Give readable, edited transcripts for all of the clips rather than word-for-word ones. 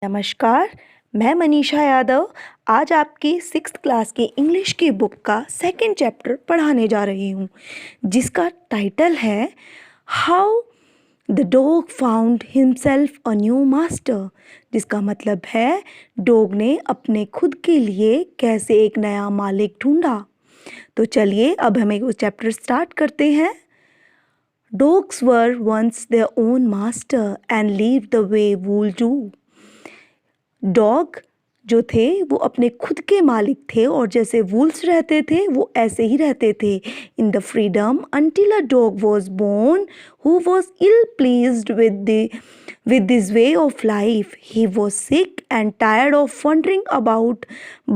नमस्कार, मैं मनीषा यादव आज आपकी सिक्स्थ क्लास की इंग्लिश की बुक का सेकंड चैप्टर पढ़ाने जा रही हूँ जिसका टाइटल है how the dog found himself a new master. जिसका मतलब है डॉग ने अपने खुद के लिए कैसे एक नया मालिक ढूंढा। तो चलिए अब हमें वो चैप्टर स्टार्ट करते हैं। Dogs were once their own master and lived the way wolves do. Dog जो थे वो अपने खुद के मालिक थे और जैसे वुल्स रहते थे वो ऐसे ही रहते थे in the freedom until a dog was born who was ill pleased with this way of life. He was sick and tired of wandering about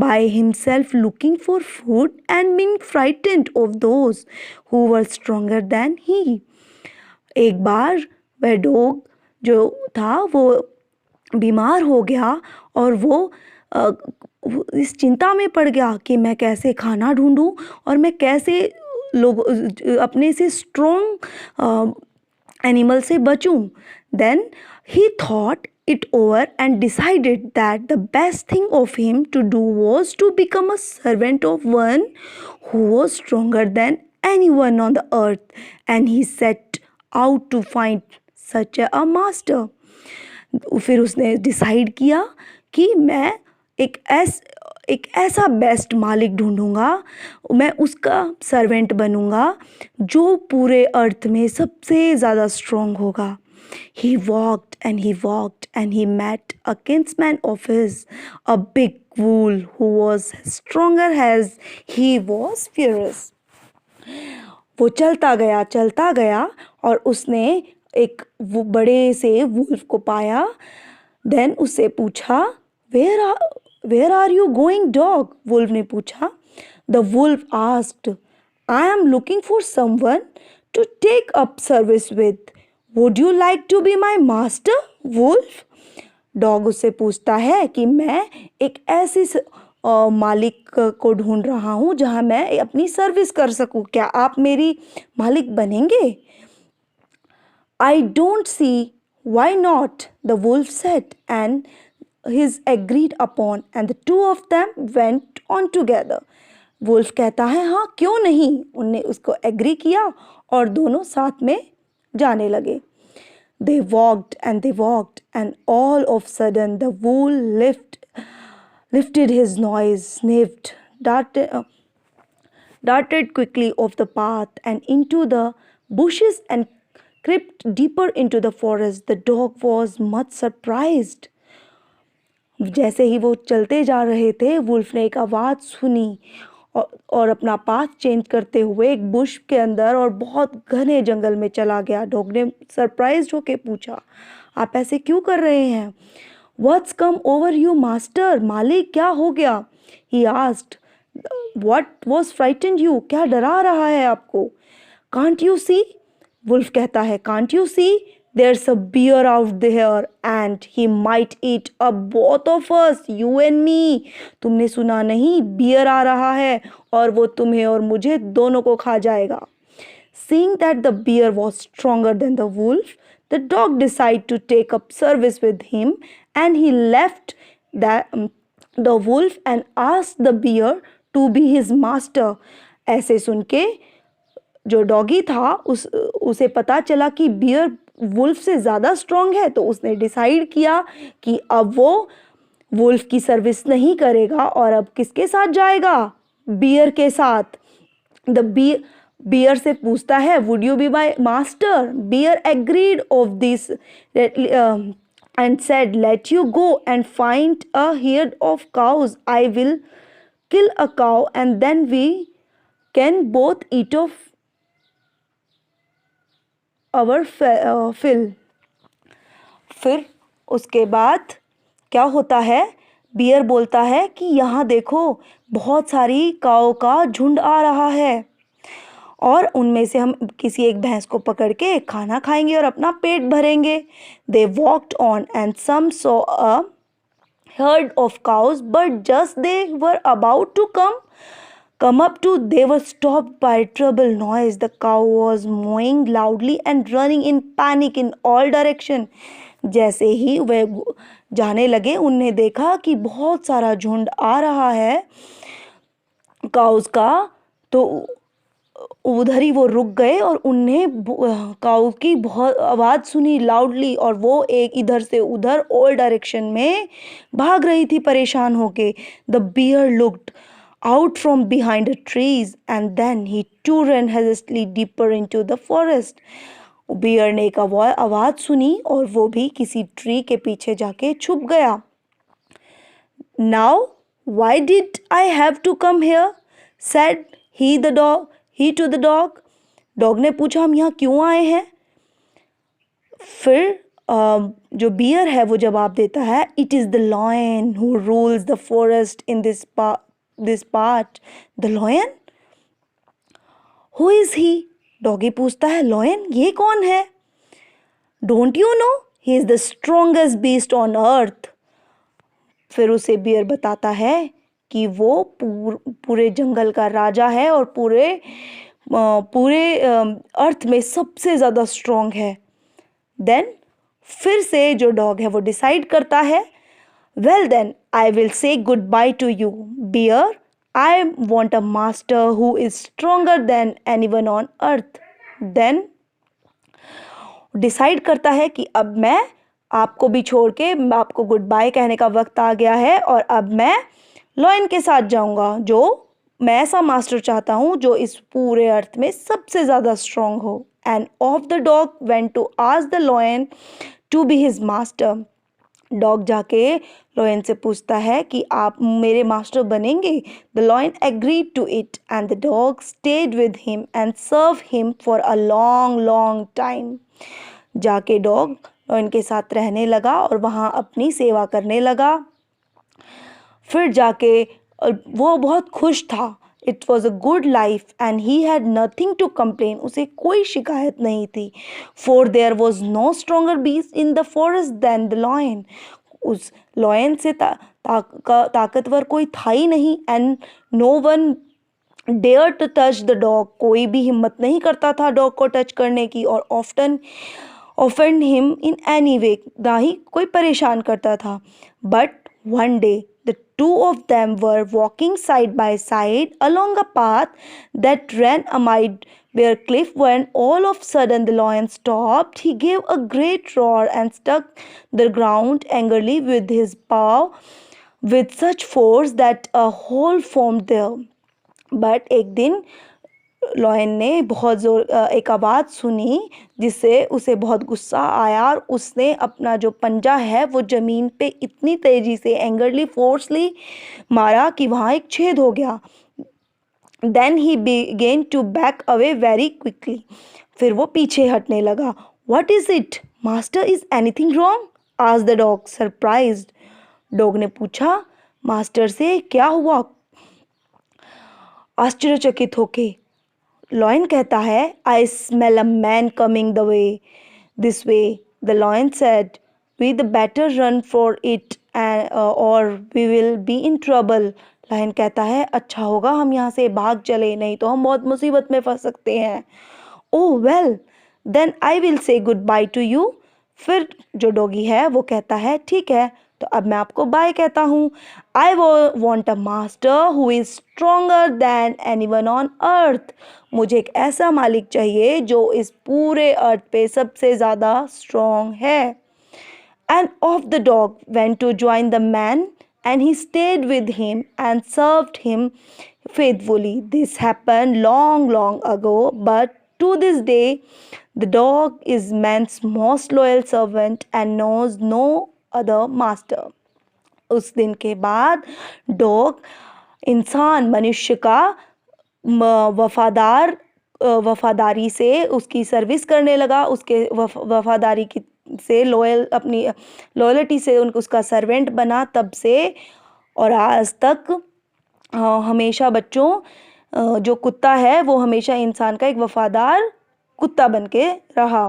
by himself looking for food and being frightened of those who were stronger than he. एक बार वह dog जो था वो बीमार हो गया और वो इस चिंता में पड़ गया कि मैं कैसे खाना ढूंढूं और मैं कैसे लोग अपने से स्ट्रॉन्ग एनिमल से बचूं। Then he thought it over and decided that the best thing of him to do was to become a servant of one who was stronger than anyone on the earth, and he set out to find such a master. फिर उसने decide किया कि मैं एक ऐसा best मालिक ढूंढूंगा, मैं उसका सर्वेंट बनूंगा जो पूरे अर्थ में सबसे ज़्यादा स्ट्रॉन्ग होगा। He walked and he met a kinsman of his, a big wolf who was stronger as he was fierce. वो चलता गया और उसने एक वो बड़े से वुल्फ को पाया। देन उससे पूछा where are you going dog? Wolf ने पूछा। The wolf asked I am looking for someone to take up service with, would you like to be my master wolf? Dog उससे पूछता है कि मैं एक ऐसी मालिक को ढूंढ रहा हूँ जहाँ मैं अपनी सर्विस कर सकूँ, क्या आप मेरी मालिक बनेंगे? I don't see why not, the wolf said, and his agreed upon, and the two of them went on together. Wolf कहता है हाँ क्यों नहीं, उनने उसको एग्री किया और दोनों साथ में जाने लगे। They walked and all of sudden the wolf lifted his nose, sniffed, darted quickly off the path and into the bushes and crept deeper into the forest. The dog was much surprised. जैसे ही वो चलते जा रहे थे wolf ने एक आवाज़ सुनी और अपना पाथ चेंज करते हुए एक बुश के अंदर और बहुत घने जंगल में चला गया। डॉग ने सरप्राइज होके पूछा आप ऐसे क्यों कर रहे हैं? What's come over you master? मालिक क्या हो गया? He asked. What was frightened you? क्या डरा रहा है आपको? Can't you see? वुल्फ कहता है can't you see? There's a bear out there and he might eat up both of us, you and me. तुमने सुना नहीं, बियर आ रहा है और वो तुम्हें और मुझे दोनों को खा जाएगा। Seeing that the bear was stronger than the wolf, the dog decided to take up service with him and he left the wolf and asked the bear to be his master. ऐसे सुन के जो doggy था उसे पता चला कि beer wolf से ज़्यादा स्ट्रॉन्ग है, तो उसने डिसाइड किया कि अब वो वुल्फ की सर्विस नहीं करेगा और अब किसके साथ जाएगा? बियर के साथ। द बियर से पूछता है would you be my master? Bear agreed of this and said, let you go and find a herd of cows. I will kill a cow and then we can both eat of our fill. फिर उसके बाद क्या होता है? Beer बोलता है कि यहाँ देखो बहुत सारी काऊ का झुंड आ रहा है और उनमें से हम किसी एक भैंस को पकड़ के खाना खाएंगे और अपना पेट भरेंगे। They walked on and some saw a herd of cows, but just they were about to come up to, they were stopped by trouble noise. The cow was mooing loudly and running in panic in all direction. जैसे ही वे जाने लगे उनने देखा कि बहुत सारा झुंड आ रहा है काउस का। तो उधर ही वो रुक गए और उनने काऊ की बहुत आवाज़ सुनी लाउडली, और वो एक इधर से उधर ऑल डायरेक्शन में भाग रही थी परेशान होके। The bear looked out from behind the trees and then he too ran hastily deeper into the forest. Bear ने एक आवाज़ सुनी और वो भी किसी ट्री के पीछे जाके छुप गया। Now why did I have to come here? said he to the dog. Dog ने पूछा हम यहाँ क्यों आए हैं? फिर जो बियर है वो जवाब देता है, It is the lion who rules the forest in this part. The lion? Who is he? Doggy पूछता है लॉयन ये कौन है? Don't you know? He is the strongest beast on earth. फिर उसे बियर बताता है कि वो पूरे जंगल का राजा है और पूरे अर्थ में सबसे ज़्यादा स्ट्रॉन्ग है। देन फिर से जो डॉग है वो डिसाइड करता है, well then I will say goodbye to you bear, I want a master who is stronger than anyone on earth. Then decide करता है कि अब मैं आपको भी छोड़ के आपको गुड बाय कहने का वक्त आ गया है और अब मैं लॉयन के साथ जाऊंगा, जो मैं ऐसा मास्टर चाहता हूँ जो इस पूरे अर्थ में सबसे ज़्यादा स्ट्रॉन्ग हो। End of the dog went to ask the lion to be his master. Dog जाके लॉयन से पूछता है कि आप मेरे मास्टर बनेंगे? The lion agreed to it and the dog stayed with him and serve him for a long long time. जाके dog lion के साथ रहने लगा और वहाँ अपनी सेवा करने लगा। फिर जाके वो बहुत खुश था। It was a good life and he had nothing to complain. उसे कोई शिकायत नहीं थी। For there was no stronger beast in the forest than the lion. उस लॉयन से ताकतवर कोई था ही नहीं। And no one dare to touch the dog. कोई भी हिम्मत नहीं करता था डॉग को टच करने की और offend him in any way, ना ही कोई परेशान करता था। But one day the two of them were walking side by side along a path that ran amid bare cliff when all of a sudden the lion stopped. He gave a great roar and struck the ground angrily with his paw with such force that a hole formed there. But एक दिन lion ने बहुत एक आवाज़ सुनी जिससे उसे बहुत गुस्सा आया और उसने अपना जो पंजा है वो ज़मीन पे इतनी तेज़ी से एंगरली फोर्सली मारा कि वहाँ एक छेद हो गया। Then he began to back away very quickly. फिर वो पीछे हटने लगा। What is it master, is anything wrong? Asked the dog surprised. Dog ने पूछा मास्टर से क्या हुआ आश्चर्यचकित होके। लॉयन कहता है I smell a man coming the way this way. The lion said we the better run for it or we will be in trouble. Lion कहता है अच्छा होगा हम यहाँ से भाग चले, नहीं तो हम बहुत मुसीबत में फंस सकते हैं। Oh well then I will say goodbye to you. फिर जो डॉगी है वो कहता है ठीक है तो अब मैं आपको बाय कहता हूँ। I want a master who is stronger than anyone on earth. मुझे एक ऐसा मालिक चाहिए जो इस पूरे अर्थ पे सबसे ज़्यादा स्ट्रॉन्ग है। End of the dog went to join the man and he stayed with him and served him faithfully. This happened long ago, but to this day the dog is man's most loyal servant and knows no other master. उस दिन के बाद dog इंसान मनुष्य का वफादारी से उसकी सर्विस करने लगा, उसके वफादारी की से अपनी लॉयल्टी से उसका सर्वेंट बना तब से और आज तक हमेशा बच्चों जो कुत्ता है वो हमेशा इंसान का एक वफादार कुत्ता बन के रहा।